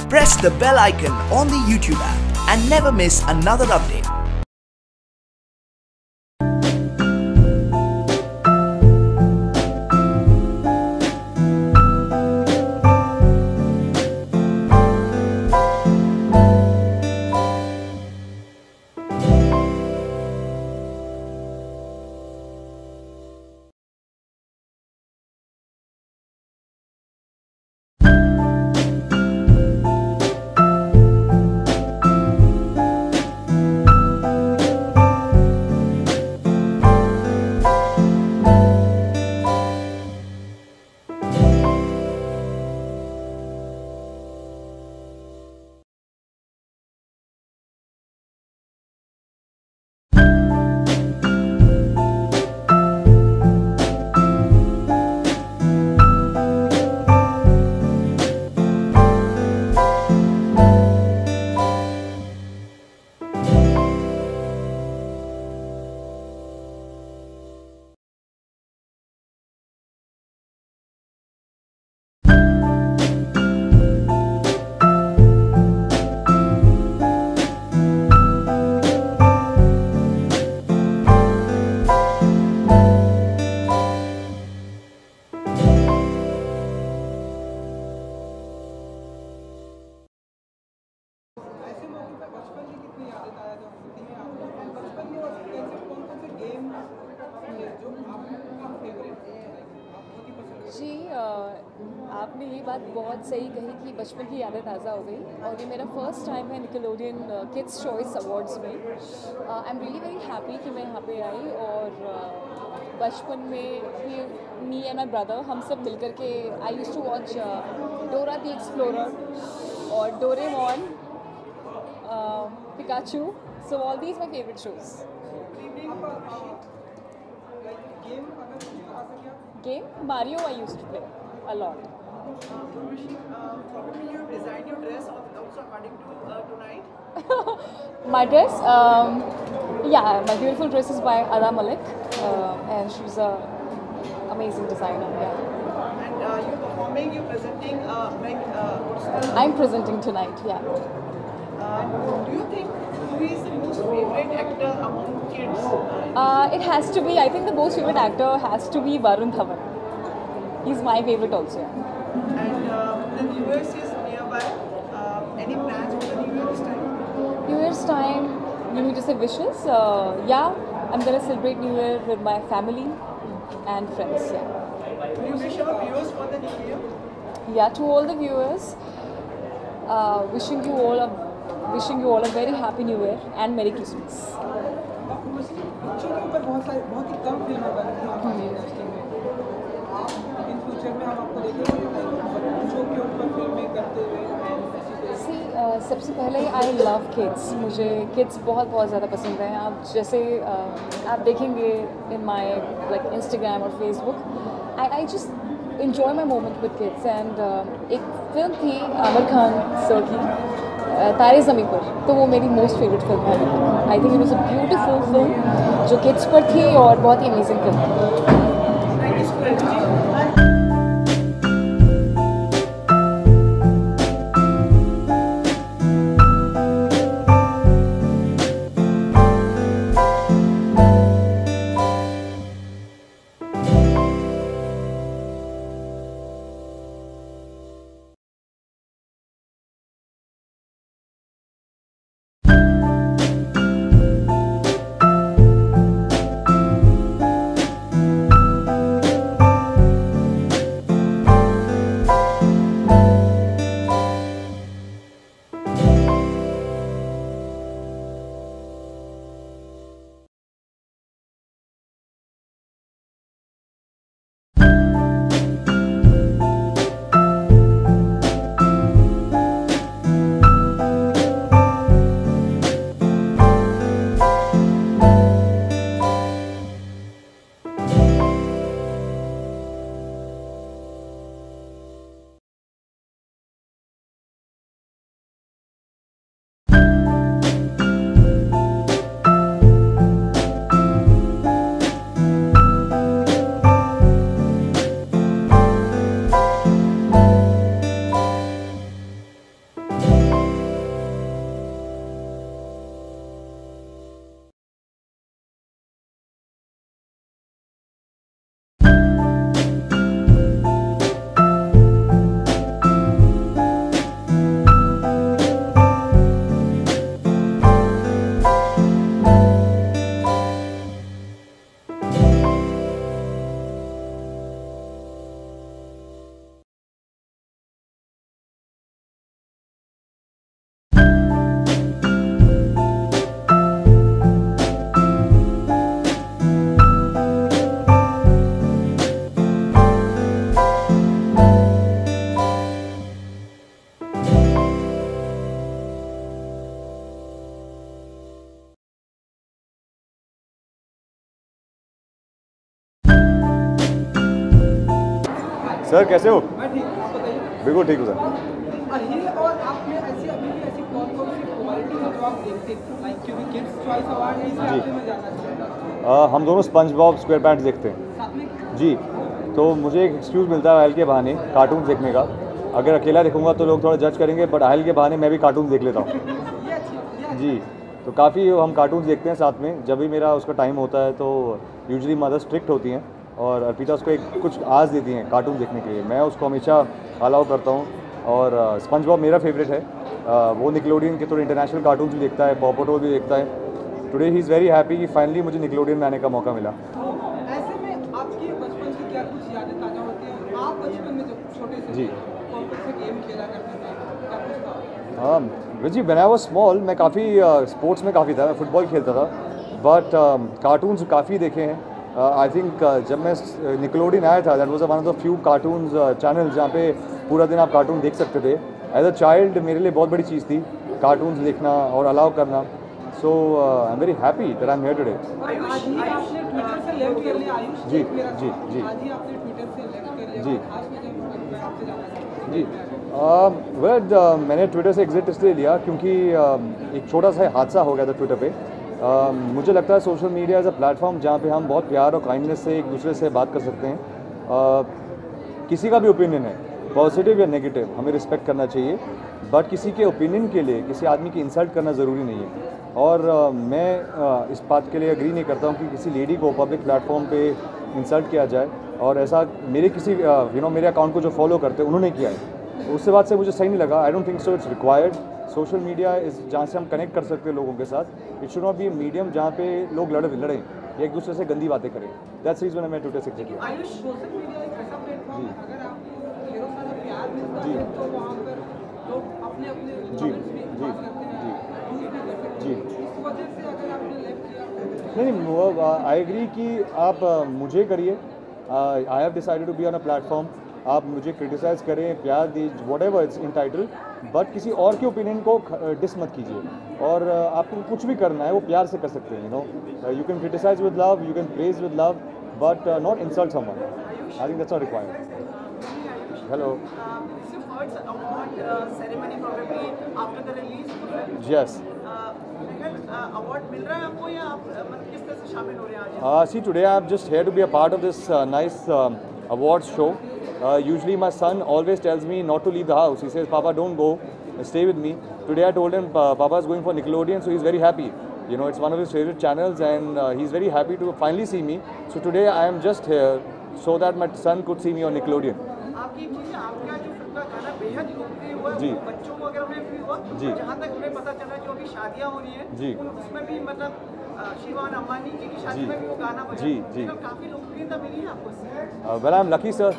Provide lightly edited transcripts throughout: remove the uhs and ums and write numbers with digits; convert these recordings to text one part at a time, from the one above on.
Press the bell icon on the YouTube app and never miss another update. जी आपने ये बात बहुत सही कही कि बचपन की यादें ताज़ा हो गई और ये मेरा फर्स्ट टाइम है निकलोडियन किड्स चॉइस अवार्ड्स में। I am really very happy कि मैं यहाँ पे आई और बचपन में भी मी एंड माई ब्रदर हम सब मिलकर के I used to watch Dora the Explorer और Doraemon, Pikachu, so all these my favourite shows. Game Mario I used to play a lot. Probably you designed your dress also according to tonight. My dress, yeah, my beautiful dress is by Ada Malik, and she's a amazing designer. Yeah. And you're performing, you're presenting I'm presenting tonight. Yeah. Do you think who is the most favorite actor among kids? It has to be. I think the most favorite actor has to be Varun Dhawan. He's my favorite also. And the New Year's is nearby. Any plans for the New Year this time? New Year's time, you need to say wishes. Yeah, I'm gonna celebrate New Year with my family and friends. Yeah. Do you wish our viewers for the New Year? Yeah, to all the viewers, wishing you all a very happy New Year and Merry Christmas. बच्चों के ऊपर बहुत ही कम फिल्में बनती हैं हमारी industry में। आप इन फ्यूचर में हम आपको देखेंगे बच्चों के ऊपर फिल्में करते हुए सबसे पहले आई लव किड्स, मुझे किड्स बहुत ज़्यादा पसंद हैं। आप जैसे आप देखेंगे इन माई लाइक इंस्टाग्राम और Facebook, I just enjoy my moment with kids and एक फिल्म थी आमिर खान सर की तारे ज़मीं पर, तो वो मेरी मोस्ट फेवरेट फिल्म है। I think it was a beautiful film जो किड्स पर थी और बहुत ही अमेजिंग फिल्म थी। सर कैसे हो? मैं ठीक हूँ, आप बताइए। बिल्कुल ठीक हूँ सर। अहिल और आप में ऐसी अभी भी ऐसी कौन सी क्वालिटी है जो आप देखते हैं, लाइक क्योंकि किड्स चॉइस अवार्ड है, इसलिए आपसे मैं जानना चाहता हूँ। हम दोनों स्पंज बॉब स्क्वायर पैंट्स देखते हैं साथ में जी। तो मुझे एक एक्सक्यूज़ मिलता है अहिल के बहाने कार्टून देखने का। अगर अकेला देखूंगा तो लोग थोड़ा जज करेंगे, बट अहिल के बहाने मैं भी कार्टून देख लेता हूँ ये अच्छी जी। तो काफ़ी हम कार्टून्स देखते हैं साथ में। जब भी मेरा उसका टाइम होता है तो यूजुअली मदर स्ट्रिक्ट होती हैं और अर्पिता उसको एक कुछ आज देती हैं कार्टून देखने के लिए। मैं उसको हमेशा अलाउ करता हूँ। और स्पंज बॉब मेरा फेवरेट है। वो निकलोडियन के थोड़े इंटरनेशनल कार्टून्स भी देखता है, पॉ पटोल भी देखता है। Today he is very happy कि फाइनली मुझे निकलोडियन में आने का मौका मिला। ऐसे में आपकी बचपन की क्या कुछ यादें ताज़ा होती हैं? आप बचपन में जब छोटे से जी। कौन से गेम खेला करते थे, क्या कुछ था? हाँ जी, व्हेन आई वाज स्मॉल मैं काफ़ी स्पोर्ट्स में काफ़ी था, मैं फुटबॉल खेलता था। बट कार्टून्स काफ़ी देखे हैं। आई थिंक जब मैं निकलोडियन आया था, that was one of the few cartoons channels जहाँ पे पूरा दिन आप कार्टून देख सकते थे। एज अ चाइल्ड मेरे लिए बहुत बड़ी चीज़ थी कार्टून्स देखना और अलाउ करना। So I am very happy that I am here today. आज ही आपने ट्विटर से लेफ्ट कर लिया, आयुष जी, एक मेरा जी, सवाल। जी। आज ही आपने ट्विटर से लेफ्ट कर लिया, जी। कोई खास वजह मैं आपसे जानना चाहता हूँ। जी मैंने ट्विटर से एग्जिट इसलिए लिया क्योंकि एक छोटा सा हादसा हो गया था ट्विटर पे। मुझे लगता है social media as a platform जहाँ पे हम बहुत प्यार और काइंडनेस से एक दूसरे से बात कर सकते हैं। किसी का भी ओपिनियन है, पॉजिटिव या नेगेटिव, हमें रिस्पेक्ट करना चाहिए। बट किसी के ओपिनियन के लिए किसी आदमी की इंसल्ट करना ज़रूरी नहीं है। और मैं इस बात के लिए एग्री नहीं करता हूँ कि किसी लेडी को पब्लिक प्लेटफॉर्म पे इंसल्ट किया जाए। और ऐसा मेरे किसी मेरे अकाउंट को जो फॉलो करते हैं उन्होंने किया है, उससे बात से मुझे सही नहीं लगा। आई don't think so it's required. Social media इस जहाँ से हम कनेक्ट कर सकते हैं लोगों के साथ। It should not be medium जहाँ पे लोग लड़ें या एक दूसरे से गंदी बातें करें। दैट्स रीजन मैं ट्विटर से एग्जिट किया। आयुष, सोशल मीडिया एक ऐसा प्लेटफॉर्म है, अगर आपको ढेरों सारा प्यार मिलता जी। है तो वहाँ पर लोग अपने अपने जी, कमेंट्स भी जी, पास करते हैं, यूज भी कर सकते जी। हैं। इस वजह से अगर आपने लेफ्ट किया नहीं, आई एग्री कि आप मुझे करिए। I have decided to be on a platform. आप मुझे क्रिटिसाइज़ करें, प्यार दीजिए, whatever it's entitle, but किसी और के ओपिनियन को डिस मत कीजिए। और आपको कुछ भी करना है वो प्यार से कर सकते हैं। You can criticise with love, you can praise with love, but not insult someone. I think that's not required. Hello. This is your first award ceremony probably after the release of the film. Yes. Award मिल रहा है आपको या आप मतलब किस तरह से शामिल हो रहे हैं आज? See, today I'm just here to be a part of this nice awards show. Usually my son always tells me not to leave the house. He says, Papa, don't go, stay with me. Today I told him Papa is going for Nickelodeon, so he's very happy. It's one of his favorite channels and he's very happy to finally see me. So today I am just here so that my son could see me on Nickelodeon. आपकी एक चीज़ है, आपका जो film का गाना बेहद लोकप्रिय हुआ जी। है, वो बच्चों को अगर हमें भी हुआ, जी। जहाँ तक हमें पता चला जो अभी शादियाँ हो रही हैं, जी। उसमें भी मतलब शिवान अम्बानी जी की शादी जी। में भी वो गाना बजा। जी, जी। तो काफ़ी लोकप्रियता मिली है आपको इससे। Well I am lucky sir.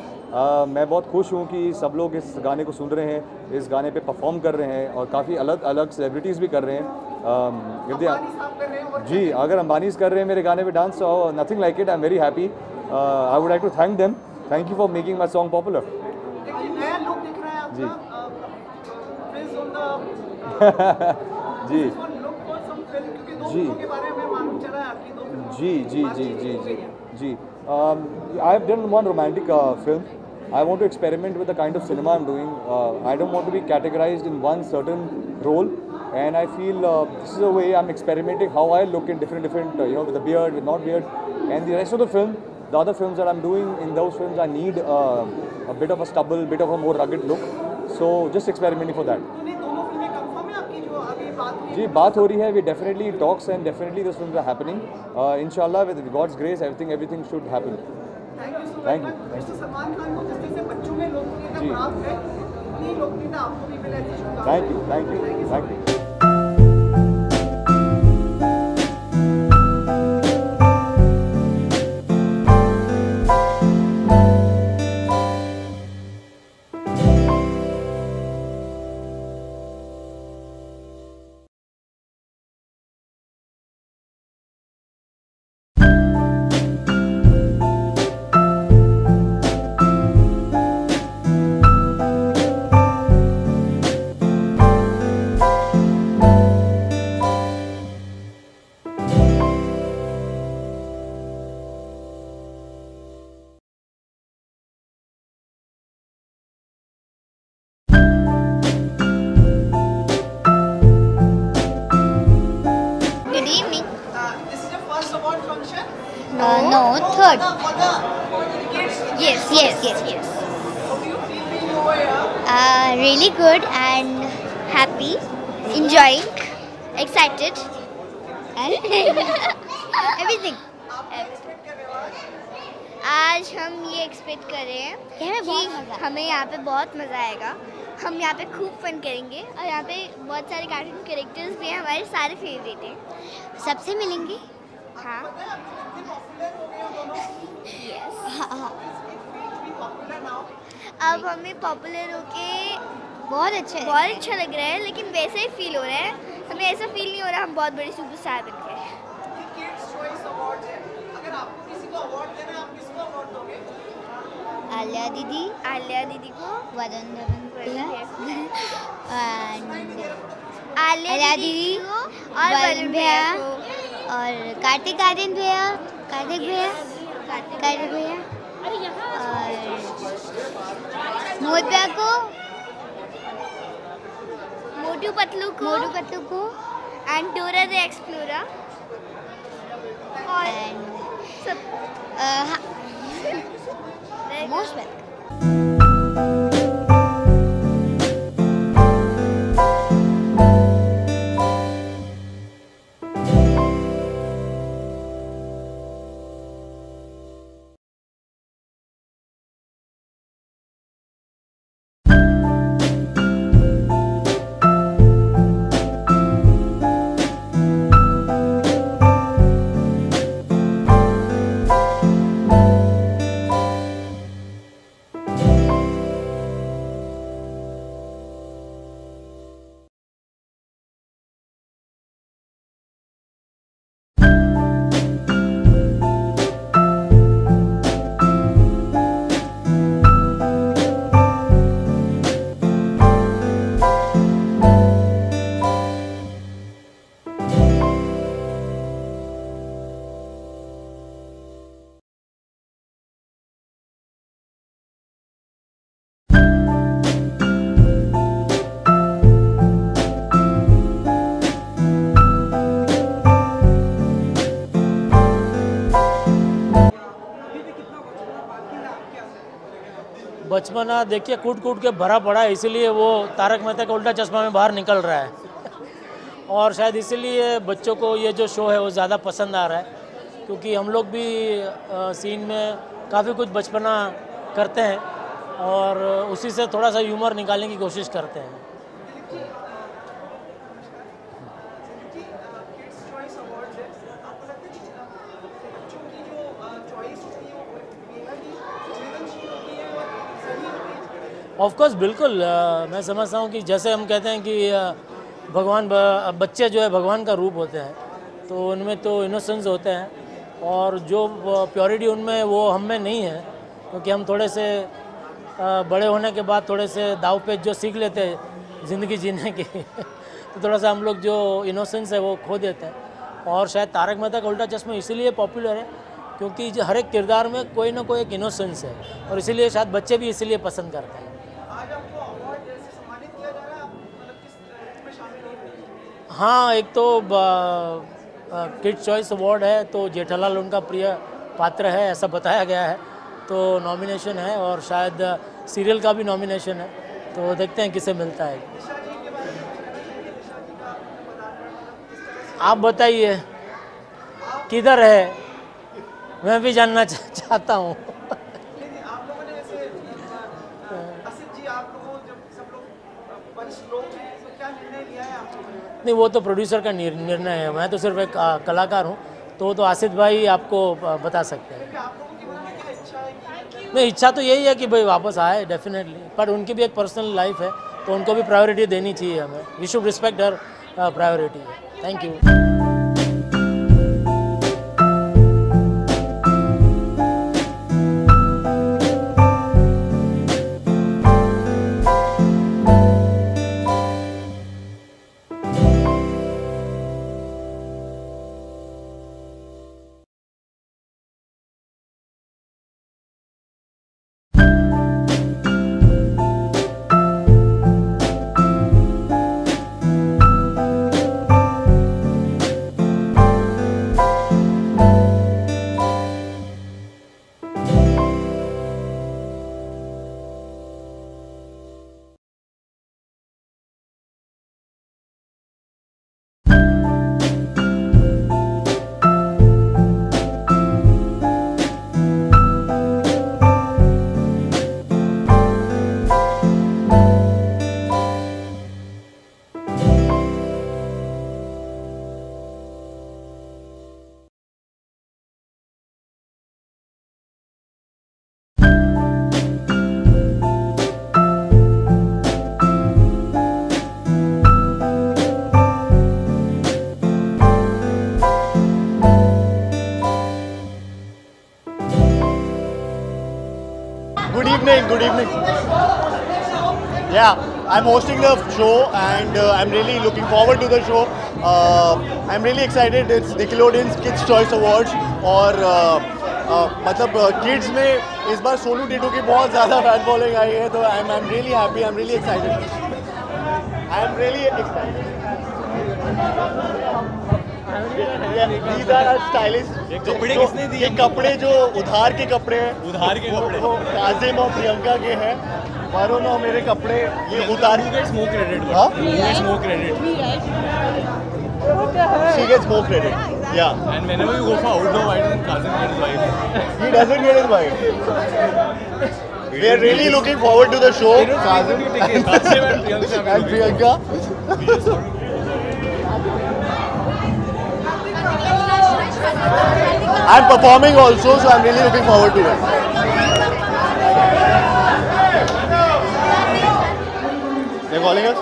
मैं बहुत खुश हूँ कि सब लोग इस गाने को सुन रहे हैं, इस गाने पे परफॉर्म कर रहे हैं और काफ़ी अलग अलग सेलिब्रिटीज़ भी कर रहे हैं। अम्बानी साहब कर रहे हैं और जी, अगर अंबानीज कर रहे हैं मेरे गाने पे dance, nothing like it. I am very happy. I would like to thank them. Thank you for making my song popular. एक नया लुक दिख रहा है जी। आपका Friends on the ji look for some film, क्योंकि दो जी। फिल्मों के बारे में हमें मालूम चला है आपकी दो फिल्मों जी की जी जी बातचीत जी हो गई जी है। जी I have done one romantic film. I want to experiment with the kind of cinema I'm doing. I don't want to be categorized in one certain role, and I feel this is a way I'm experimenting how I look in different with the beard, with not beard, and the rest of the film, the other films that I'm doing, in those films I need a bit of a stubble, bit of a more rugged look. So just experimenting for that. तो नहीं, दोनों फिल्में confirm है आपकी जो अभी बात हुई है? जी, बात हो रही है. We definitely talks and definitely those films are happening. Inshallah, with God's grace, everything should happen. Thank you so Thank much. you. Mister Salman Khan को जिस तरह से बच्चों में लोकप्रियता जी। प्राप्त है, उतनी लोकप्रियता आपको भी मिले, ऐसी शुभकामनाएं। Thank you, thank you, Thank you so thank much। you. No, third. Yes. Really good and happy, enjoying, excited, and everything. आज हम ये एक्सपेक्ट कर रहे हैं कि हमें यहाँ पे बहुत मज़ा आएगा. हम यहाँ पे खूब फन करेंगे और यहाँ पे बहुत सारे कार्टून कैरेक्टर्स भी हैं, हमारे सारे फेवरेट हैं. सबसे मिलेंगे. हाँ. हाँ. अब हमें पॉपुलर होके बहुत अच्छा लग रहा है, लेकिन वैसे ही फील हो रहा है. हमें ऐसा फील नहीं हो रहा हम बहुत बड़े सुपरस्टार बन गए. आलिया दीदी को, वरुण धवन आलिया दीदी को और वरुण भैया और कार्तिक भैया और मोहित को, मोटू पतलू को एंड डोरा द एक्सप्लोरर और सब मोस्ट वेलकम. बचपना देखिए कूट कूट के भरा पड़ा है, इसीलिए वो तारक मेहता का उल्टा चश्मा में बाहर निकल रहा है. और शायद इसीलिए बच्चों को ये जो शो है वो ज़्यादा पसंद आ रहा है, क्योंकि हम लोग भी सीन में काफ़ी कुछ बचपना करते हैं और उसी से थोड़ा सा ह्यूमर निकालने की कोशिश करते हैं. ऑफ कोर्स बिल्कुल. मैं समझता हूँ कि जैसे हम कहते हैं कि भगवान बच्चे जो है भगवान का रूप होते हैं, तो उनमें तो इनोसेंस होते हैं और जो प्योरिटी उनमें वो हम में नहीं है, क्योंकि हम थोड़े से बड़े होने के बाद थोड़े से दाव पेच जो सीख लेते हैं ज़िंदगी जीने की तो थोड़ा सा हम लोग जो इनोसेंस है वो खो देते हैं. और शायद तारक मेहता का उल्टा चश्मा इसीलिए पॉपुलर है क्योंकि हर एक किरदार में कोई ना कोई एक इनोसेंस है, और इसीलिए शायद बच्चे भी इसीलिए पसंद करते हैं. हाँ, एक तो किड्स चॉइस अवार्ड है, तो जेठालाल उनका प्रिय पात्र है ऐसा बताया गया है, तो नॉमिनेशन है और शायद सीरियल का भी नॉमिनेशन है, तो देखते हैं किसे मिलता है. आप बताइए किधर है, मैं भी जानना चाहता हूँ. नहीं, वो तो प्रोड्यूसर का निर्णय है, मैं तो सिर्फ एक कलाकार हूँ, तो आसिफ भाई आपको बता सकते हैं. नहीं, इच्छा तो यही है कि भाई वापस आए डेफिनेटली, पर उनकी भी एक पर्सनल लाइफ है, तो उनको भी प्रायोरिटी देनी चाहिए हमें. वी शुड रिस्पेक्ट हर priority. Thank you. good evening. Yeah, I'm hosting the show and I'm really looking forward to the show. I'm really excited. It's Nickelodeon's Kids Choice Awards और मतलब किड्स में इस बार सोनू टिटू की बहुत ज़्यादा फैन फॉलोइंग आई है, तो I'm really happy. I'm really excited. These are stylish. कपड़े किसने दिए? ये कपड़े जो उधार के कपड़े हैं, उधार के कपड़े वो काजिम और प्रियंका के हैं। वरुण और मेरे कपड़े ये उधार smoke credit smoke credit she gets more credit. Yeah. And whenever you go for outdoor, why doesn't Kazim get his wife? He doesn't get his wife. We are really looking forward to the show. Kazim and Priyanka. I'm performing also, so I'm really looking forward to it. They're calling us?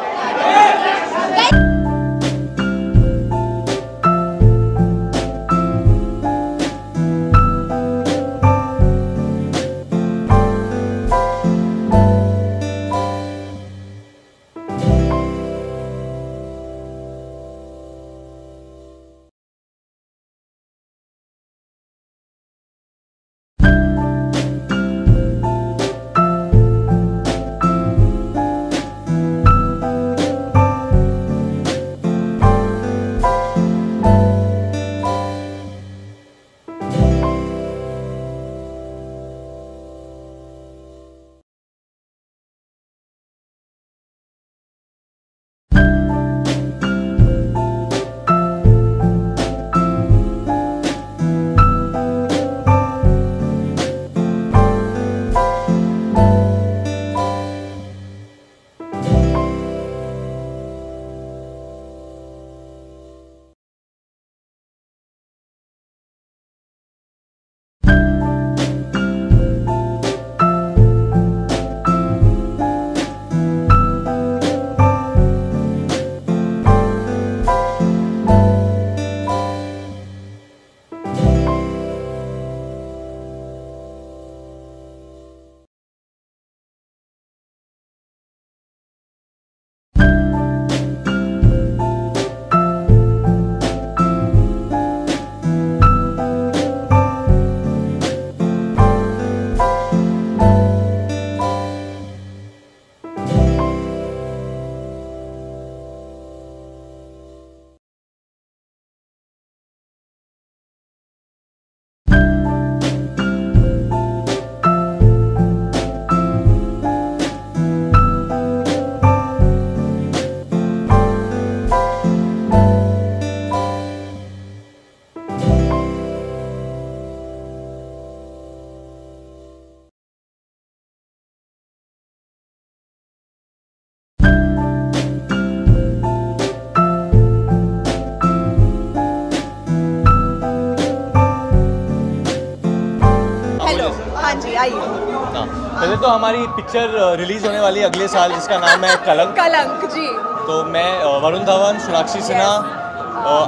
पहले तो हमारी picture release होने वाली है अगले साल जिसका नाम है कलंक। कलंक जी। तो मैं वरुण धवन, सोनाक्षी सिन्हा,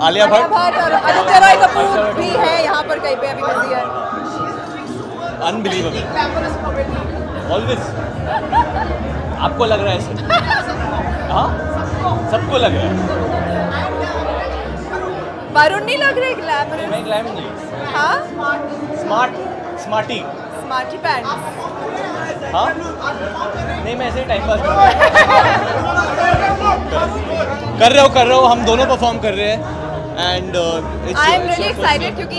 आलिया भट्ट और आदित्य रॉय कपूर भी है यहाँ पर कहीं पे अभी बिजी है। अनबिलीवेबल। ऑलवेज आपको लग रहा है ऐसे? हाँ, सबको लग रहा है। वरुण नहीं लग रहा है ग्लैमरस? मैं ग्लैमर नहीं। हाँ? Smarty pants. हाँ? नहीं, मैं ऐसे ही टाइम पास कर रहे हो, हम दोनों परफॉर्म कर रहे हैं and I am really excited क्योंकि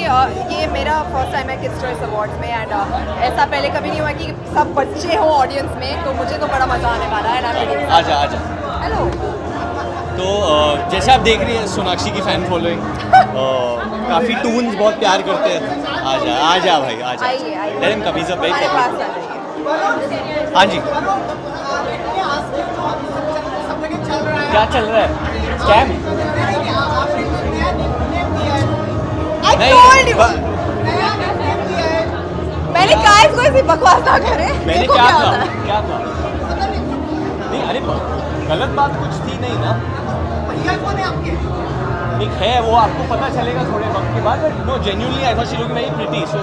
ये मेरा फर्स्ट टाइम है किड्स चॉइस अवार्ड्स में एंड ऐसा पहले कभी नहीं हुआ कि सब बच्चे हो ऑडियंस में, तो मुझे तो बड़ा मजा आने वाला है। आजा हेलो। तो जैसे आप देख रही हैं सोनाक्षी की फैन फॉलोइंग, काफ़ी टून्स बहुत प्यार करते हैं। आजा भाई आजा। Let him come, he is a very हाँ जी। क्या चल रहा है? स्कैम? नहीं, मैंने कहा इसको ऐसी बकवास ना करे। मैंने क्या कहा? नहीं, अरे गलत बात कुछ थी नहीं ना। भैया कौन है आपके? एक है वो आपको पता चलेगा थोड़े वक्त के बाद, but no genuinely I thought she looking very pretty, so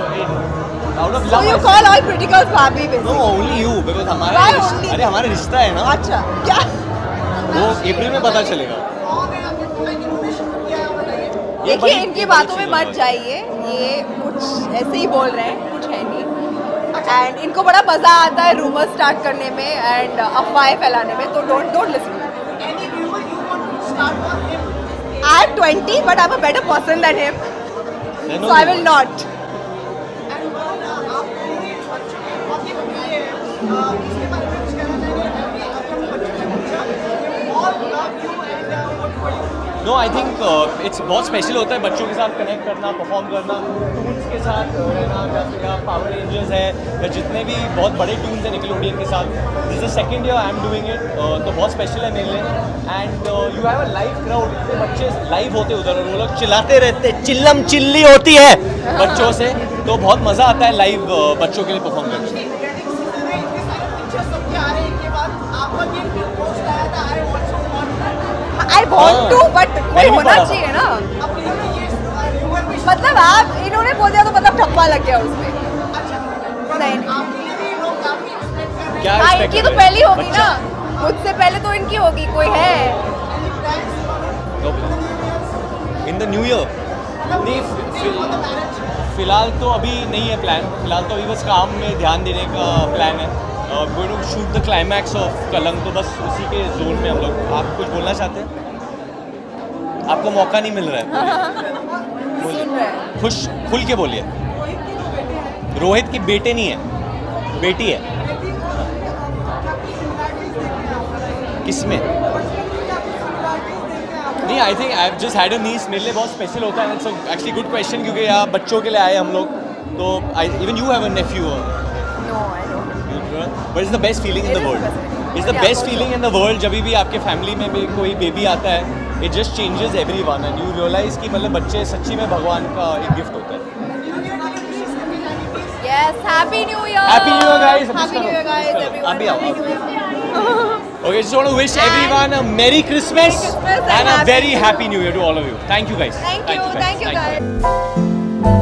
out of So लव। you call all pretty girls Barbie no basically? Only you, because Why only? अरे हमारा रिश्ता है ना, अच्छा क्या? वो अप्रैल में पता चलेगा। कौन है आपके थोड़ा इन्फॉर्मेशन क्या है बताइए? ये देखिए बड़ी- इनकी ये बातों बड़ी में चीज़ मत है। जाइए, ये कुछ ऐसे ही बोल रहे हैं, कुछ है नहीं। एंड इनको बड़ा मजा आता है रूमर स्टार्ट करने में एंड अफवाहें फैलाने में, तो don't listen. Any rumor you want to start on him? I am 20 but I am a better person than him, Then so I will not. And आप पूरे बच्चों के बहुत ही प्रिय हैं, इसके बारे में कुछ कहना चाहेंगे? अभी अपने बच्चों से पूछा, they all love you and what for you? No I think it's बहुत स्पेशल होता है बच्चों के साथ कनेक्ट करना, परफॉर्म करना, टून्स के साथ रहना, जैसे या पावर रेंजर्स है या जितने भी बहुत बड़े टून्स हैं निकलोडियन के साथ। This is second year I am doing it, तो बहुत स्पेशल है मेरे लिए। And you have a live crowd, इतने बच्चे लाइव होते उधर और वो लोग चिल्लाते रहते, चिल्लम चिल्ली होती है बच्चों से, तो बहुत मज़ा आता है लाइव बच्चों के लिए परफॉर्म करने में। वेडिंग सीजन है, इतने सारे पिक्चर्स सबके आ रहे हैं, इनके बाद आपका भी पोस्ट आया था, I also want I want to, but कोई मैंने भी होना पढ़ा था। चाहिए ना। अपने ये rumor भी मतलब आप इन्होंने बोल दिया तो मतलब ठप्पा लग गया उसमें। अच्छा, नहीं आपके लिए भी लोग काफी एक्सपेक्ट कर रहे हैं। क्या हाँ, expect इनकी कर तो रहे हैं? पहली होगी बच्चा। ना, मुझसे पहले तो इनकी होगी, कोई है? इन द न्यू ईयर नहीं, फिलहाल तो अभी नहीं है प्लान, फिलहाल तो अभी बस काम में ध्यान देने का प्लान है। Going to shoot the climax of Kalank, तो बस उसी के जोन में हम लोग। आप कुछ बोलना चाहते हैं? आपको मौका नहीं मिल रहा है, सुन रहे हैं। खुश खुल के बोलिए। रोहित की बेटे नहीं है, बेटी है। किसमें? नहीं, I think I just had a nice, मेरे लिए बहुत स्पेशल होता है। इट्स एक्चुअली गुड क्वेश्चन, क्योंकि यहाँ बच्चों के लिए आए हम लोग, तो even you have a nephew, No, I don't. But it's the best feeling in It the is the world. best. It's the Yeah, best for feeling in the world. जब भी आपके फैमिली में भी कोई बेबी आता है, it just changes everyone and you realise कि मतलब बच्चे सच्ची में भगवान का एक गिफ्ट होता है। Yes, Happy New Year. Happy New Year, guys. Happy New Year, guys. Everyone. Happy Happy New Year. Okay, just want to wish everyone a Merry Christmas, Merry Christmas and a and very Happy Happy New Year to all of you. Thank you, guys. Thank you, guys.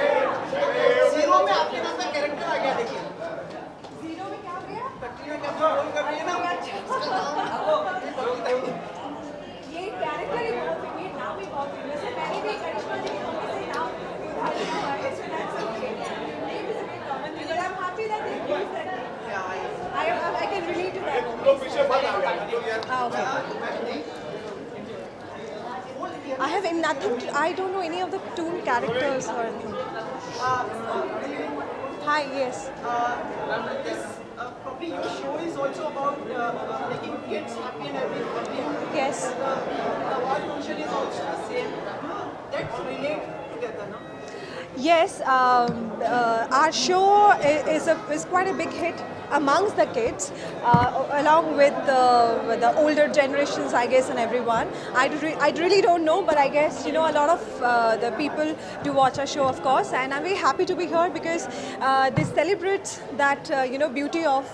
Zero में आपके नाम का character आ गया, देखिए। Zero में क्या हो गया? कटरीना कैफ रोल कर रही है ना। ये कैरेक्टर ही बहुत फेमस, नाम भी बहुत फेमस है। मैंने भी करिश्मा जी के नाम से नाम उठाया है, so that's okay. Name is a bit common, but I'm happy that they use that name. I can relate to that. लोग पीछे मत आ गए। Okay. I have nothing. I don't know any of the toon characters or anything. Hi. Yes. This probably your show is also about making kids happy and everything. Yes. The award function is also the same. Let's relate together, no? Yes, our show is quite a big hit. amongst the kids, along with the older generations, I guess, and everyone. I really don't know, but I guess, you know, a lot of the people do watch our show, of course, and I'm very happy to be here because they celebrate that, you know, beauty of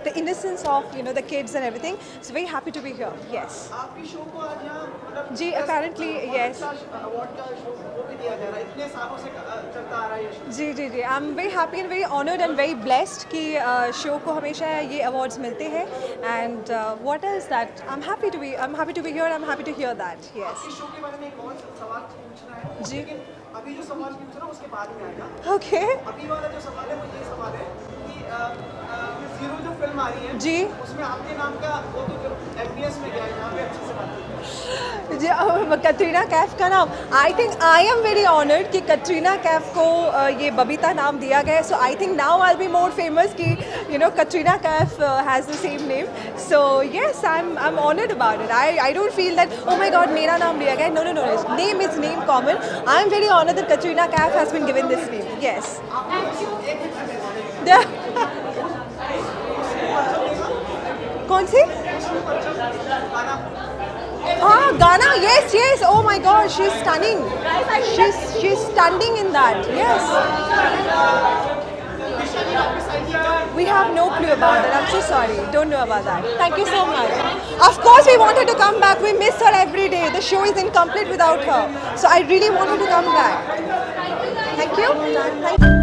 the innocence of, you know, the kids and everything. So very happy to be here. Yes. आपकी show को आज यहाँ मतलब जी, apparently yes. Award का show वो भी दिया जा रहा है, इतने सालों से चलता आ रहा है ये शो। जी जी जी, I am very happy and very honoured and very blessed कि शो को हमेशा ये अवार्ड्स मिलते हैं and what is that I am happy to be here, I am happy to hear that. Yes. इस शो के बारे में एक और सवाल पूछना है जी। लेकिन अभी जो सवाल पूछना उसके बाद में आएगा। ओके। अभी वाला जो सवाल है वो ये सवाल है कि ज़ीरो जो फिल्म आ रही है जी, उसमें आपके नाम का वो तो एमबीएस में गया है, यहाँ पे अच्छे से बात जी, कटरीना कैफ का नाम, आई think I am very honoured कि कटरीना कैफ को ये बबीता नाम दिया गया है। So I think now I will be more famous कि you know Katrina Kaif has the same name. So yes, I am honoured about it. I don't feel that oh my God मेरा नाम लिया गया। No no no, name is name common. I am very honoured that Katrina Kaif has been given this name. Yes. कौन सी? हाँ, गाना, yes, yes, oh my God, she's stunning. She's stunning in that, yes. We have no clue about that, I'm so sorry, don't know about that. Thank you so much. Of course we want her to come back, we miss her every day. The show is incomplete without her. So I really want her to come back. Thank you. Thank you.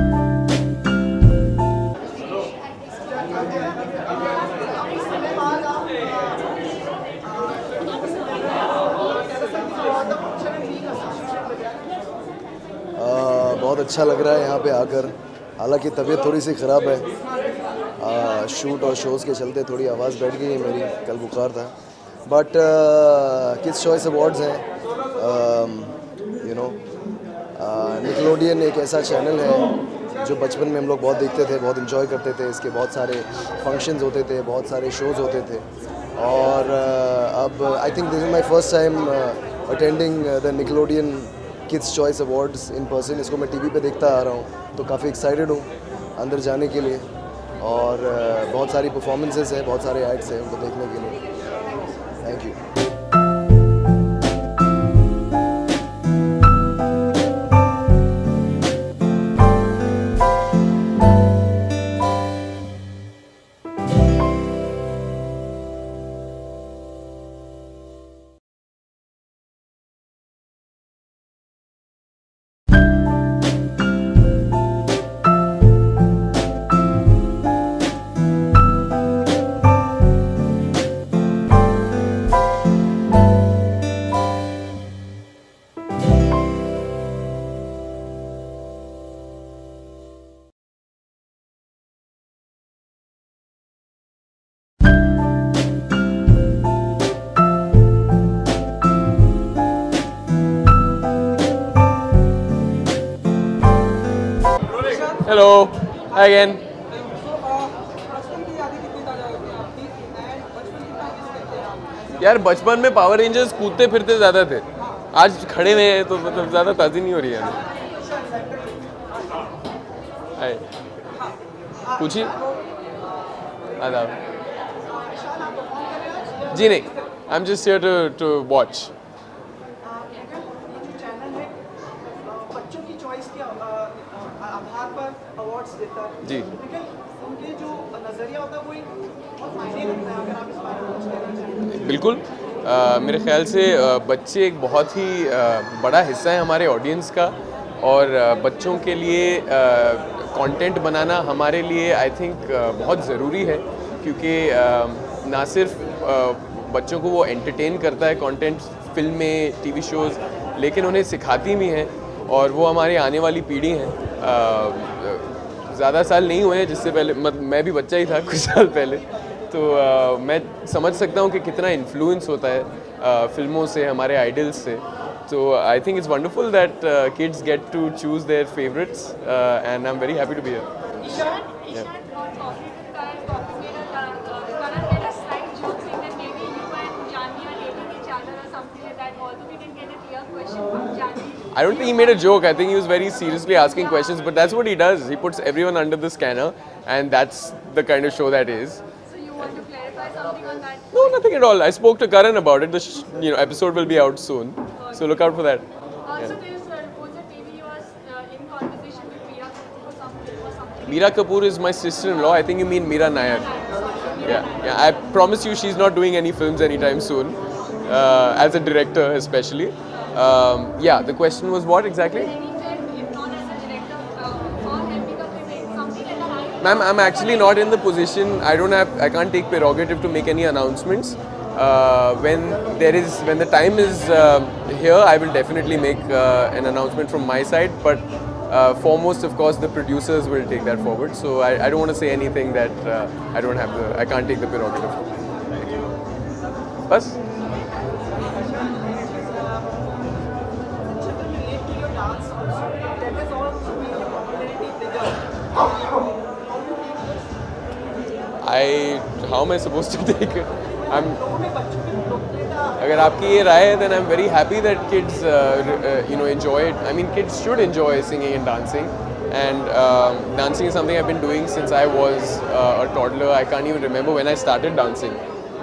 बहुत अच्छा लग रहा है यहाँ पे आकर। हालांकि तबीयत थोड़ी सी ख़राब है, शूट और शोज़ के चलते थोड़ी आवाज़ बैठ गई है मेरी, कल बुखार था। बट किड्स चॉइस अवार्ड्स हैं, यू नो, निकलोडियन एक ऐसा चैनल है जो बचपन में हम लोग बहुत देखते थे, बहुत इन्जॉय करते थे। इसके बहुत सारे फंक्शंस होते थे, बहुत सारे शोज़ होते थे। और अब I think this is my first time attending the Nickelodeon kids choice awards in person. इसको मैं टीवी पे देखता आ रहा हूँ, तो काफ़ी एक्साइटेड हूँ अंदर जाने के लिए। और बहुत सारी परफॉर्मेंसेस हैं, बहुत सारे एक्ट्स हैं उनको देखने के लिए। Thank you. Hello again. यार बचपन में पावर रेंजर्स कूदते फिरते ज़्यादा थे, आज खड़े हुए हैं तो मतलब ज़्यादा ताज़ी नहीं हो रही है। पूछिए। आदाब। जी नहीं, I am just here to watch. जी, उनके जो नज़रिया होता है वो बहुत मायने रखता है। अगर आप इस बारे में कुछ कहना चाहें। बिल्कुल, मेरे ख्याल से बच्चे एक बहुत ही बड़ा हिस्सा है हमारे ऑडियंस का, और बच्चों के लिए कंटेंट बनाना हमारे लिए आई थिंक बहुत ज़रूरी है, क्योंकि ना सिर्फ बच्चों को वो एंटरटेन करता है कंटेंट, फिल्में, टीवी शोज़, लेकिन उन्हें सिखाती भी हैं, और वो हमारी आने वाली पीढ़ी हैं। ज़्यादा साल नहीं हुए हैं जिससे पहले, मैं भी बच्चा ही था कुछ साल पहले, तो मैं समझ सकता हूँ कि कितना इन्फ्लुएंस होता है फिल्मों से, हमारे आइडल्स से। तो I think it's wonderful that kids get to choose their favourites and I am very happy to be here. I don't think he made a joke. I think he was very seriously asking questions, but that's what he does. He puts everyone under the scanner, and that's the kind of show that is. So you want to clarify something on that? No, nothing at all. I spoke to Karan about it. The episode will be out soon, so look out for that. Also, there's reports that maybe you are in conversation with Meera Kapoor or something. Meera Kapoor is my sister-in-law. I think you mean Meera Nair. Yeah. I promise you, she's not doing any films anytime soon, as a director especially. Yeah, the question was what exactly? Any film, if not as a director, for helping a film, something like that. Ma'am, I'm actually not in the position. I can't take prerogative to make any announcements. When the time is here, I will definitely make an announcement from my side. But foremost, of course, the producers will take that forward. So I don't want to say anything that I can't take the prerogative. Bas? How am I supposed to take it? अगर आपकी ये राय है, then I'm very happy that kids enjoy it. I mean, kids should enjoy singing and dancing, and dancing is something I've been doing since I was a toddler. I can't even remember when I started dancing.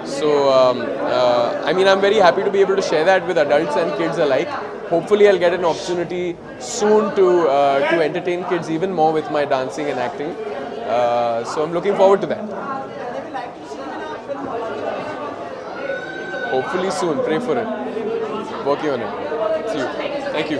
So I mean, I'm very happy to be able to share that with adults and kids alike. Hopefully, I'll get an opportunity soon to entertain kids even more with my dancing and acting. So I'm looking forward to that. Hopefully soon. Pray for it. Working on it. See you. Thank you.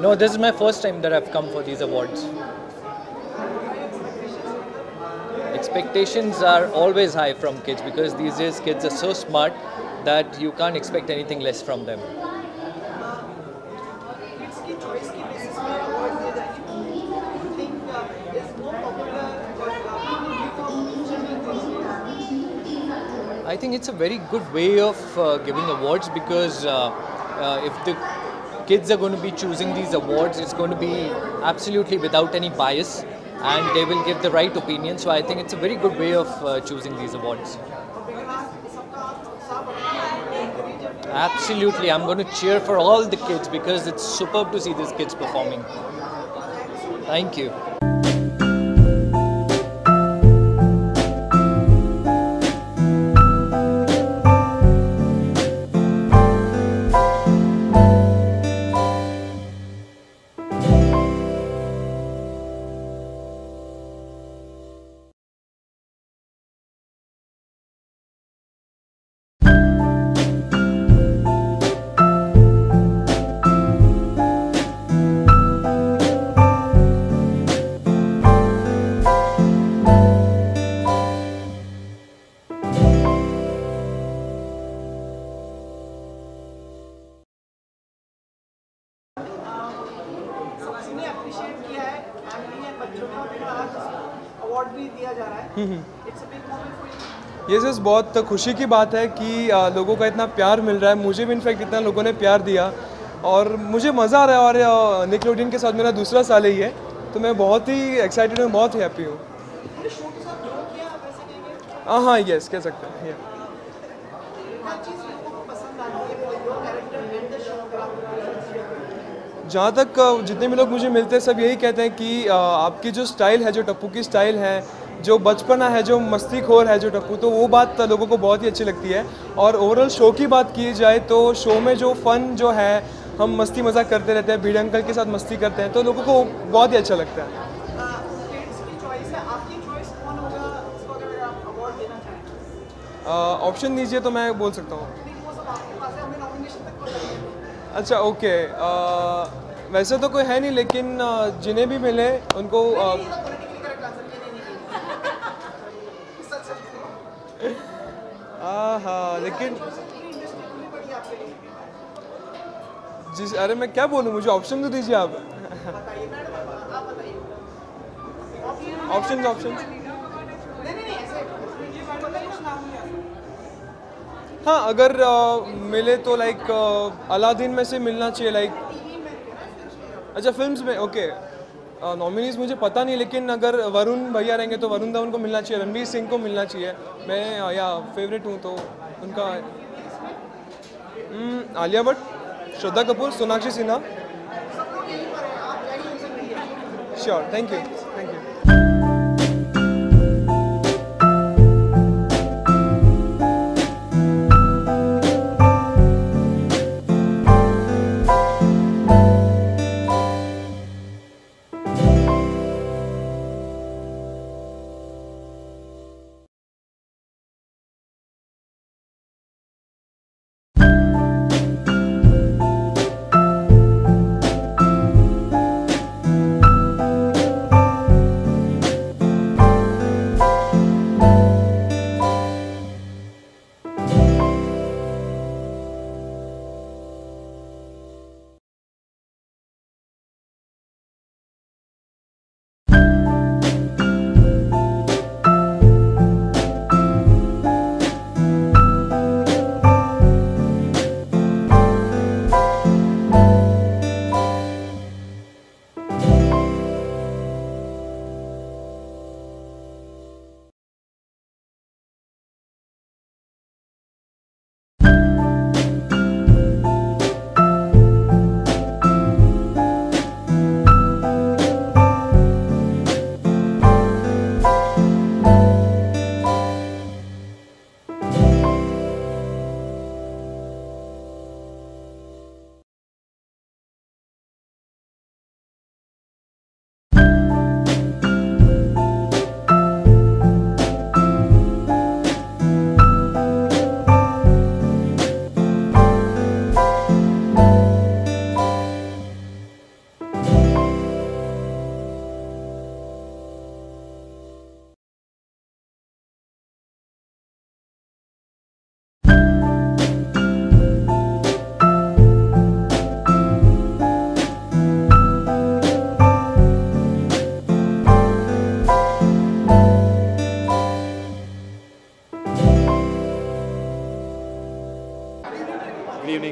No, this is my first time that I've come for these awards. Expectations are always high from kids because these days kids are so smart that you can't expect anything less from them. I think it's a very good way of giving awards because if the kids are going to be choosing these awards, it's going to be absolutely without any bias and they will give the right opinion. So I think it's a very good way of choosing these awards. Absolutely, I'm going to cheer for all the kids because it's superb to see these kids performing. Thank you. ये just बहुत खुशी की बात है कि लोगों का इतना प्यार मिल रहा है। मुझे भी इनफैक्ट इतना लोगों ने प्यार दिया और मुझे मज़ा आ रहा है और निकलोडियन के साथ मेरा दूसरा साल ही है तो मैं बहुत ही एक्साइटेड हूँ, बहुत ही हैप्पी हूँ। हाँ, यस कह सकते हैं। जहाँ तक जितने भी लोग मुझे मिलते हैं सब यही कहते हैं कि आपकी जो स्टाइल है, जो टप्पू की स्टाइल है, जो बचपना है, जो मस्तीखोर है जो टप्पू, तो वो बात लोगों को बहुत ही अच्छी लगती है। और ओवरऑल शो की बात की जाए तो शो में जो फ़न जो है, हम मस्ती मजाक करते रहते हैं, भीड़ अंकल के साथ मस्ती करते हैं, तो लोगों को बहुत ही अच्छा लगता है। ऑप्शन दीजिए तो मैं बोल सकता हूँ। अच्छा ओके, वैसे तो कोई है नहीं, लेकिन जिन्हें भी मिले उनको हाँ, लेकिन अरे मैं क्या बोलूँ, मुझे ऑप्शन तो दीजिए आप। ऑप्शन हाँ, अगर मिले तो लाइक अलादीन में से मिलना चाहिए, लाइक अच्छा फिल्म्स में ओके। नॉमिनीज मुझे पता नहीं, लेकिन अगर वरुण भैया रहेंगे तो वरुण धवन को मिलना चाहिए, रणवीर सिंह को मिलना चाहिए। मैं या फेवरेट हूँ तो उनका Alia Bhatt, Shraddha Kapoor, Sonakshi Sinha. Sure, thank you.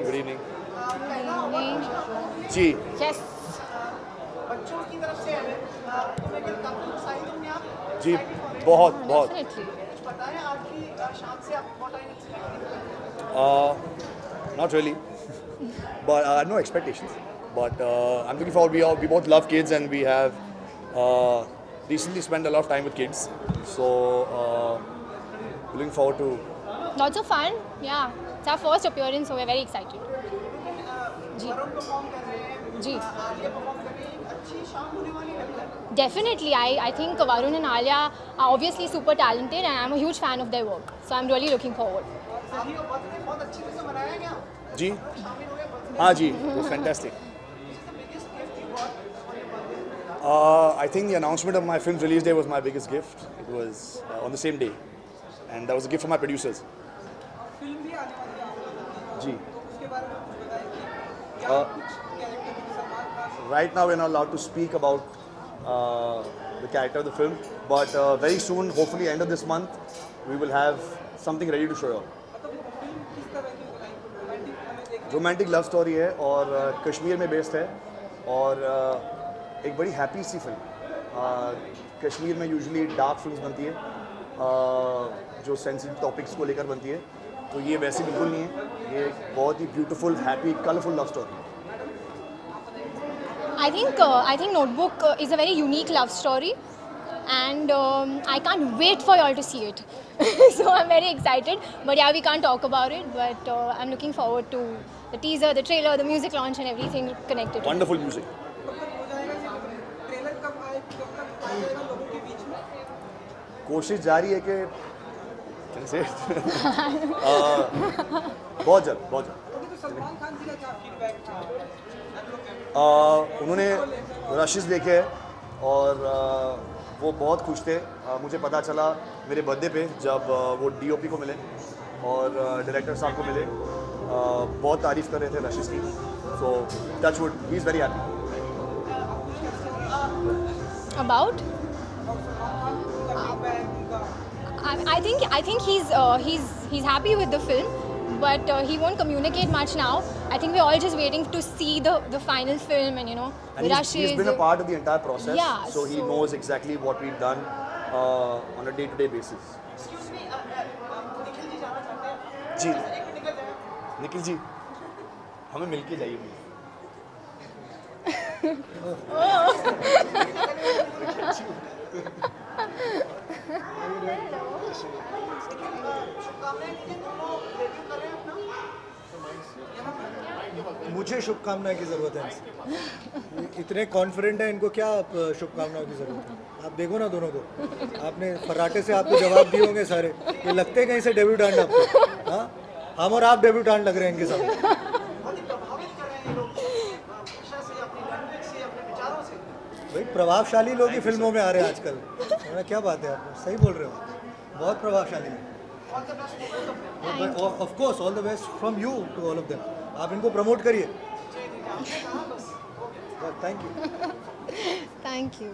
Good evening जी। यस, बच्चों की तरफ से है तो मैं काफी एक्साइटेड हूं आप जी, बहुत बहुत। कुछ बताएं आज की शाम से आप what are expecting? Not really, but no expectations. But I'm looking forward. We both love kids, and we have recently spent a lot of time with kids. So looking forward to. Lots of fun. Yeah, it's our first appearance, so we're very excited. जी जी Definitely, I think Varun and Alia are obviously super talented, and I'm a huge fan of their work. So I'm really looking forward. जी हाँ जी, it was fantastic. I think the announcement of my film's release day was my biggest gift. It was on the same day, and that was a gift from my producers. जी. Right now we're not allowed to speak about the character of the film, but very soon, hopefully end of this month, we will have something ready to show you. Romantic love story है और कश्मीर में based है और एक बड़ी happy सी film. Kashmir में usually dark films बनती है जो सेंसिटिव टॉपिक्स को लेकर बनती है, तो ये वैसे बिल्कुल नहीं है। ये एक बहुत ही beautiful, happy, colourful love story है। I think Notebook is a very unique love story, and I can't wait for y'all to see it. So I'm very excited. But yeah, we can't talk about it. But I'm looking forward to the teaser, the trailer, the music launch, and everything connected. Wonderful music. कोशिश जारी है कि कैसे बहुत जल्द उन्होंने rashes देखे और वो बहुत खुश थे। मुझे पता चला मेरे बर्थडे पे जब वो डीओपी को मिले और डायरेक्टर साहब को मिले, बहुत तारीफ़ कर रहे थे रशेस की। सो touch wood, he is very happy. About? I think he's happy with the film, but he won't communicate much now. I think we're all just waiting to see the final film, and and he's been a part of the entire process. Yeah, so he knows exactly what we've done on a day-to-day basis. Excuse me, Nikhil ji जाना चाहते हैं? जी, एक minute निकल जाए। निखिल जी, हमें मिलके जाइए। मुझे शुभकामनाएं की ज़रूरत है। इतने कॉन्फिडेंट है, इनको क्या शुभकामनाओं की ज़रूरत है? आप देखो ना दोनों को, आपने फर्राटे से आपको जवाब दिए होंगे सारे। ये लगते हैं कहीं से डेब्यूटेंट आपको। हाँ, हम और आप डेब्यूटेंट लग रहे हैं इनके सामने। भाई प्रभावशाली लोग ही फिल्मों में आ रहे हैं आजकल। क्या बात है, आप सही बोल रहे हो, बहुत प्रभावशाली है। Of course all the best from you to all of them. आप इनको प्रमोट करिए। Thank you. Thank you.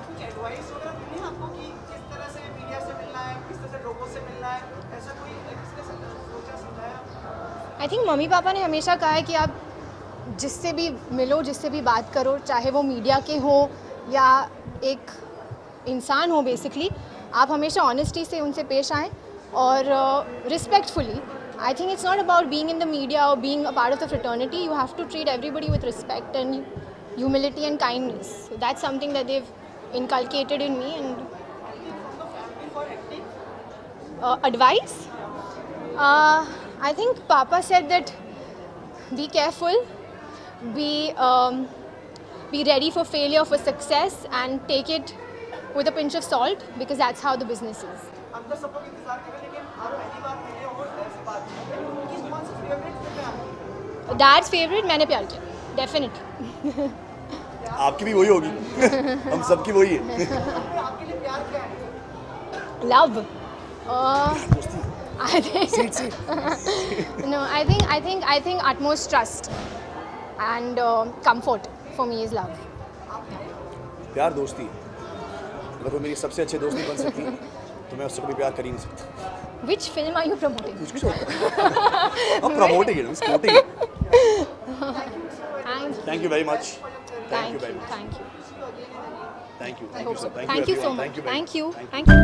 कुछ एडवाइस वगैरह मिली आपको कि किस तरह से मीडिया से मिलना है, किस तरह से लोगों से मिलना है, ऐसा कोई किसने सोचा समझाया? आई थिंक मम्मी पापा ने हमेशा कहा है कि आप जिससे भी मिलो, जिससे भी बात करो, चाहे वो मीडिया के हो या एक इंसान हो, बेसिकली आप हमेशा ऑनेस्टी से उनसे पेश आएँ और respectfully. I think it's not about being in the media or being a part of the fraternity. You have to treat everybody with respect and humility and kindness. So that's something that they've inculcated in me. And advice? I think Papa said that be careful, be ready for failure, for success, and take it with a pinch of salt, because that's how the business is. Dad's favorite, मैंने प्यार किया, definitely. आपकी भी वही होगी। हम सबकी वही है। Love. I think. No, I think utmost trust and comfort for me is love. प्यार दोस्ती। अगर वो मेरी सबसे अच्छी दोस्त नहीं बन सकती, तो मैं उससे कभी प्यार कर ही नहीं सकता। Which film are you promoting? I'm promoting it. I'm supporting it. Thank you very much. Thank you very much. Thank you. Thank you. Thank you so much. Thank you. Thank you.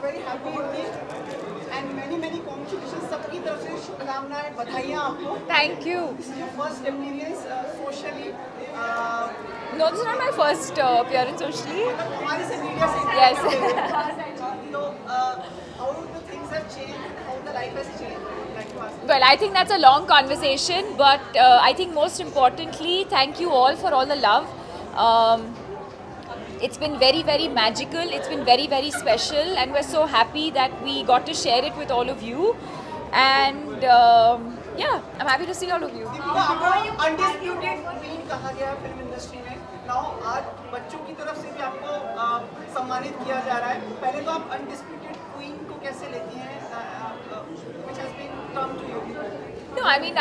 a very happy evening and many congratulations. सबकी तरफ से शुभकामनाएं, बधाइयाँ आपको. Thank you. This is your first appearance socially. No, this is not my first appearance socially. हमारे से media से. Yes. So how the things have changed, how the life has changed. Well, I think that's a long conversation, but I think most importantly, thank you all for all the love. It's been very magical. It's been very special, and we're so happy that we got to share it with all of you. And yeah, I'm happy to see all of you. आपको undisputed queen कहा गया film industry में. Now आज बच्चों की तरफ से भी आपको सम्मानित किया जा रहा है. पहले तो आप undisputed queen को कैसे लेती हैं? Which has been termed to you? No, I mean,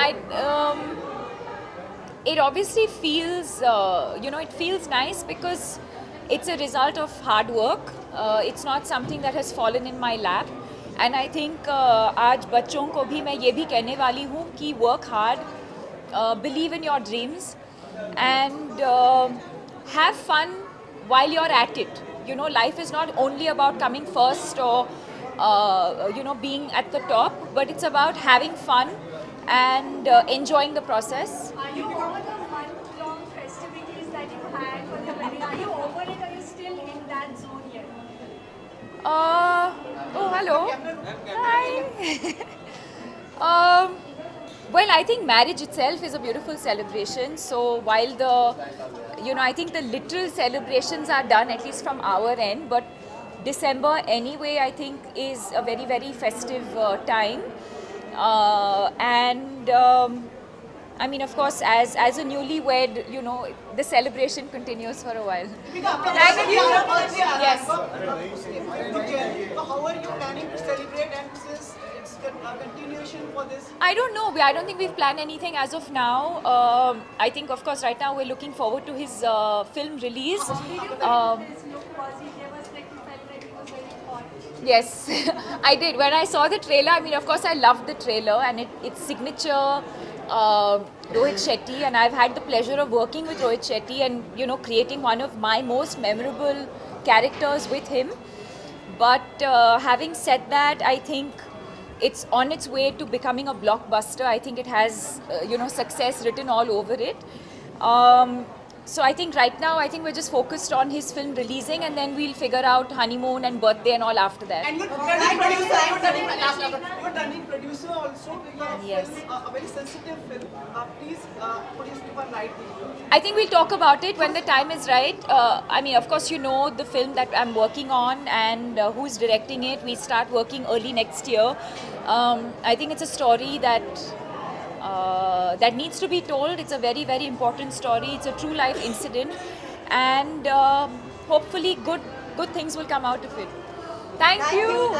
it obviously feels, it feels nice because it's a result of hard work. It's not something that has fallen in my lap. And I think आज बच्चों को भी मैं ये भी कहने वाली हूँ कि work hard, believe in your dreams, and have fun while you're at it. You know, life is not only about coming first or being at the top, but it's about having fun and enjoying the process. Are you over the month-long festivities that you had for the wedding? Are you over it, or are you still in that zone yet? Oh, hello. Hi. Well, I think marriage itself is a beautiful celebration. So while I think the literal celebrations are done, at least from our end, but December anyway, I think, is a very festive time. And I mean, of course, as a newlywed, the celebration continues for a while. Thank you. Yes. So how are you planning to celebrate, and since it's a continuation for this? I don't know. I don't think we've planned anything as of now. I think, of course, right now we're looking forward to his film release. Yes, I did. When I saw the trailer, I mean, of course, I loved the trailer, and it's signature Rohit Shetty, and I've had the pleasure of working with Rohit Shetty and, creating one of my most memorable characters with him. But having said that, I think it's on its way to becoming a blockbuster. I think it has, success written all over it. So I think right now, we're just focused on his film releasing, and then we'll figure out honeymoon and birthday and all after that. And you're turning producer also. Yes. A very sensitive film. Please put his one right. I think we'll talk about it when the time is right. I mean, of course, the film that I'm working on and who's directing it. We start working early next year. I think it's a story that needs to be told. It's a very important story. It's a true life incident, and hopefully good things will come out of it. Thank you.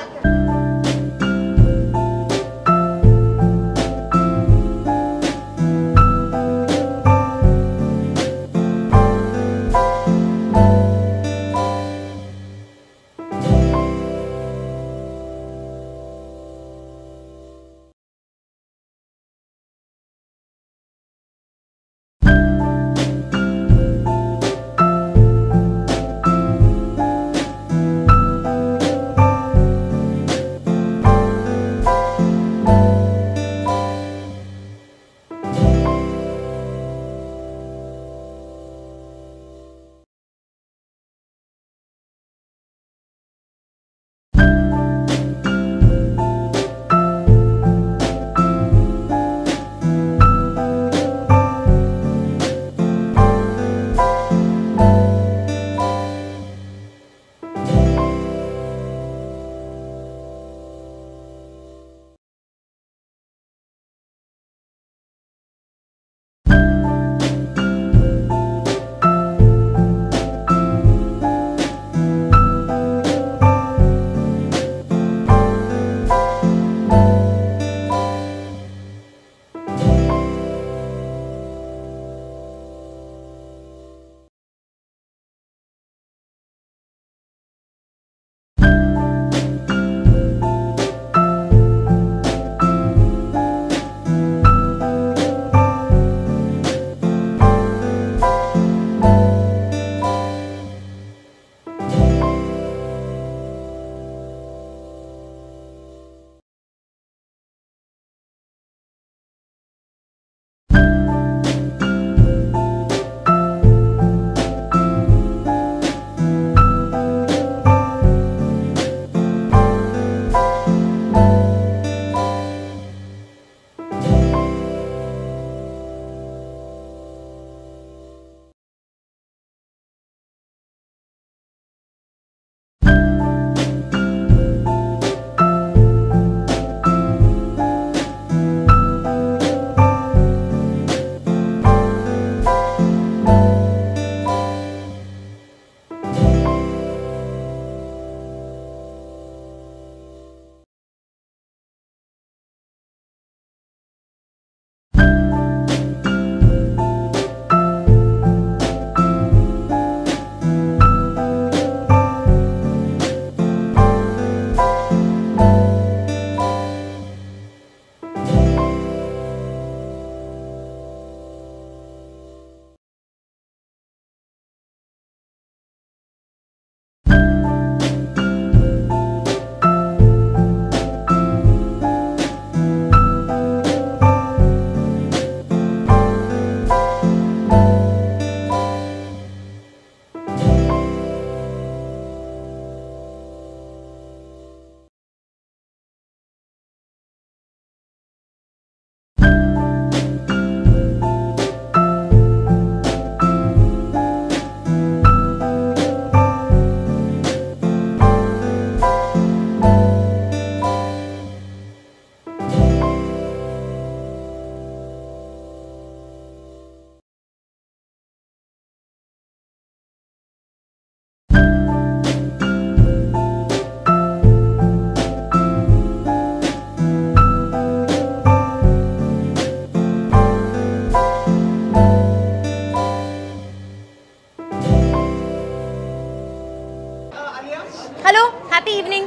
चलो happy evening,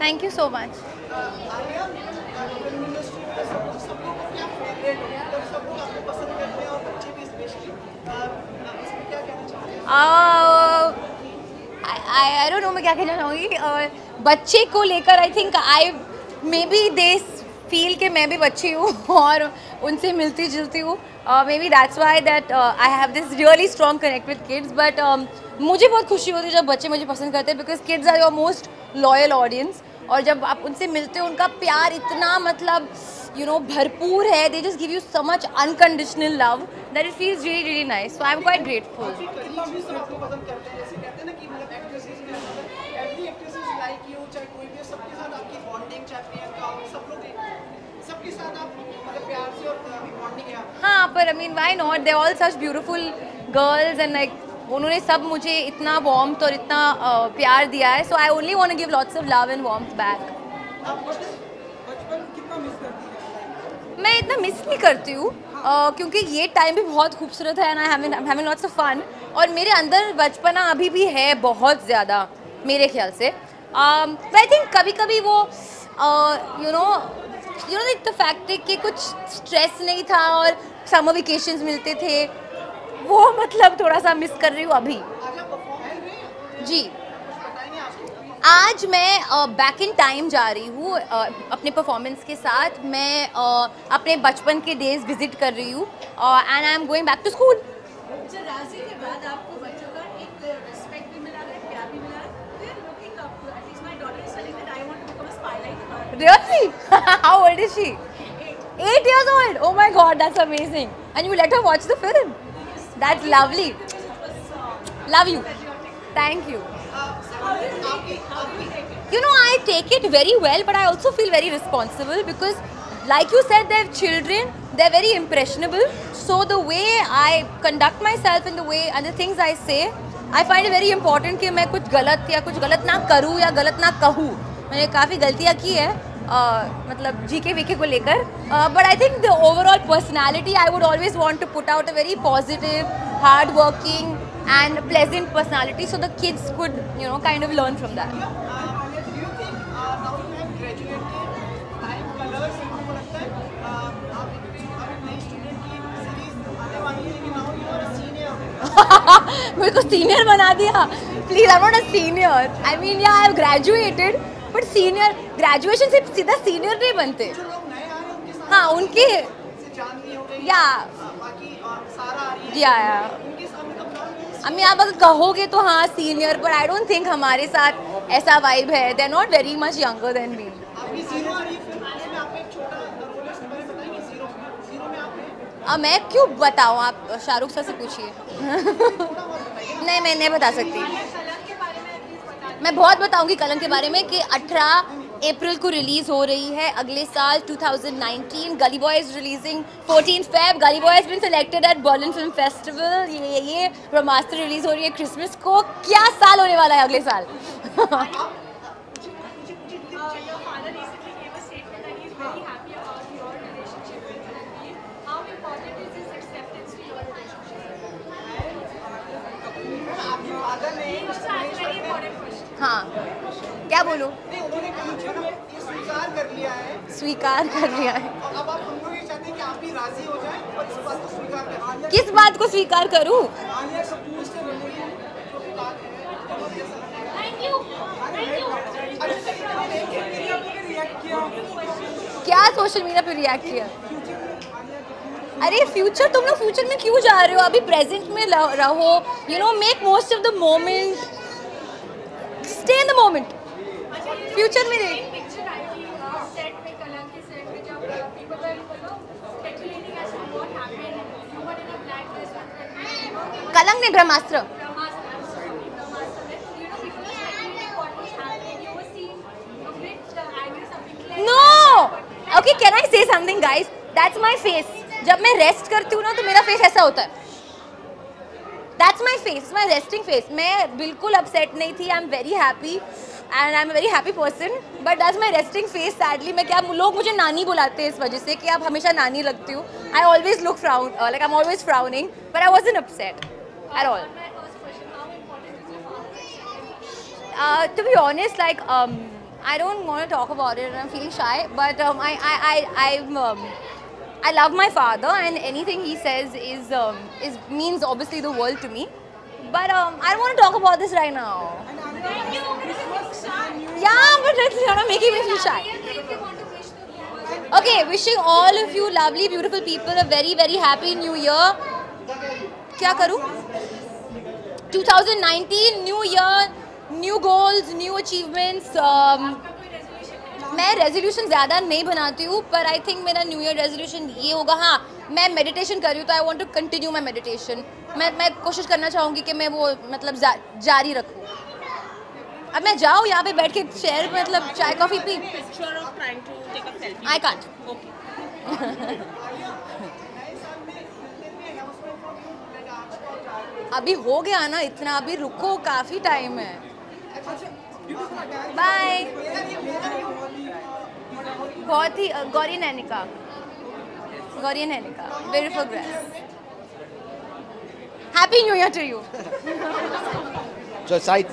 thank you so much. I don't know मैं क्या कहना चाहूँगी। बच्चे को लेकर I think may be they feel कि मैं भी बच्ची हूँ और उनसे मिलती जुलती हूँ। May be that's why that I have this really strong connect with kids. But मुझे बहुत खुशी होती है जब बच्चे मुझे पसंद करते हैं, because kids are your most loyal audience. और जब आप उनसे मिलते हो उनका प्यार इतना मतलब यू नो भरपूर है, they just give you so much unconditional love that it feels really really nice. So I am quite grateful. हाँ, पर I mean why not, they all such beautiful girls and like उन्होंने सब मुझे इतना warmth और इतना प्यार दिया है। So I only want to give lots of love and warmth back. मैं इतना मिस नहीं करती हूँ क्योंकि ये टाइम भी बहुत खूबसूरत है and I having lots of fun. और मेरे अंदर बचपना अभी भी है बहुत ज़्यादा मेरे ख्याल से। आई थिंक कभी कभी वो यू नो द फैक्ट कि कुछ स्ट्रेस नहीं था और समर वेकेशंस मिलते थे, वो मतलब थोड़ा सा मिस कर रही हूँ अभी। जी, आज मैं बैक इन टाइम जा रही हूँ अपने परफॉर्मेंस के साथ। मैं अपने बचपन के डेज विजिट कर रही हूँ and I am going back to school. Raazi के बाद आपको बच्चों का एक रिस्पेक्ट भी मिला है, प्यार भी मिला है। Really? How old is she? 8 years old. Oh my God, that's amazing. And you let her watch the film? That's lovely. Love you. Thank you. You know, I take it very well, but I also feel very responsible because, like you said, they're children. They're very impressionable. So the way I conduct myself and the way and the things I say, I find it very important कि मैं कुछ गलत ना करूँ या गलत ना कहूँ। मैंने काफ़ी गलतियाँ की है मतलब जीके वीके को लेकर, but I think the overall personality I would always want to put out a very positive, hard working and pleasant personality so the kids could you know kind of learn from that. मेरे को senior बना दिया, please. I am not a senior, I mean yeah I have graduated, but senior graduation से सीधा senior नहीं बनते। हाँ, उनके या अम्मी आप अगर कहोगे तो हाँ senior, but I don't think हमारे साथ ऐसा वाइब है। They are not very much younger than me. अब मैं क्यों बताऊँ, आप शाहरुख सर से पूछिए। नहीं, मैं नहीं बता सकती। मैं बहुत बताऊंगी कलंक के बारे में कि 18 अप्रैल को रिलीज़ हो रही है अगले साल 2019। Gully Boy is releasing 14 Feb। Gully Boy has been selected at Berlin film festival. ये ब्रह्मास्त्र रिलीज हो रही है क्रिसमस को। क्या साल होने वाला है अगले साल। हाँ, क्या बोलूँ? उन्होंने स्वीकार कर लिया है। स्वीकार कर लिया है। अब आप हम लोग ये चाहते हैं कि आप भी राजी हो जाएं और इस बात को स्वीकार करें। किस बात को स्वीकार करूँ? आलिया कपूर से मिली जो भी बात है। क्या सोशल मीडिया पे रिएक्ट किया? अरे फ्यूचर, तुम लोग फ्यूचर में क्यों जा रहे हो? अभी प्रेजेंट में रहो। You know, make most of the moment, stay in the moment. Future में देख। कलंक ने Brahmastra. No, okay, can I say something guys? That's my face. जब मैं रेस्ट करती हूँ ना तो मेरा फेस ऐसा होता है। That's my face, my resting face. मैं बिल्कुल अपसेट नहीं थी। आई am very happy and I am very happy person, but that's my resting face. Sadly मैं क्या, लोग मुझे नानी बुलाते हैं इस वजह से कि आप हमेशा नानी लगती हो। I always look frown, like I am always frowning, but I wasn't upset at all. To be honest, like I don't want to talk about it and I'm feeling shy, but I love my father and anything he says is means obviously the world to me. But I don't want to talk about this right now. Yeah, but you're not making me feel shy. Okay, wishing all of you lovely, beautiful people a very, very happy new year. क्या करूँ? 2019 new year, new goals, new achievements. मैं resolution ज़्यादा नहीं बनाती हूँ, पर I think मेरा new year resolution ये होगा, हाँ मैं मेडिटेशन कर रही हूँ तो I want to continue my meditation. मैं कोशिश करना चाहूँगी कि मैं वो मतलब जारी रखूँ. अब मैं जाऊँ यहाँ पे बैठ के शहर में मतलब चाय कॉफ़ी पी. I can't. अभी हो गया ना इतना, अभी रुको, काफ़ी टाइम है. बाय. बहुत ही Gauri Nainika, beautiful grace. Happy new year to you. So side.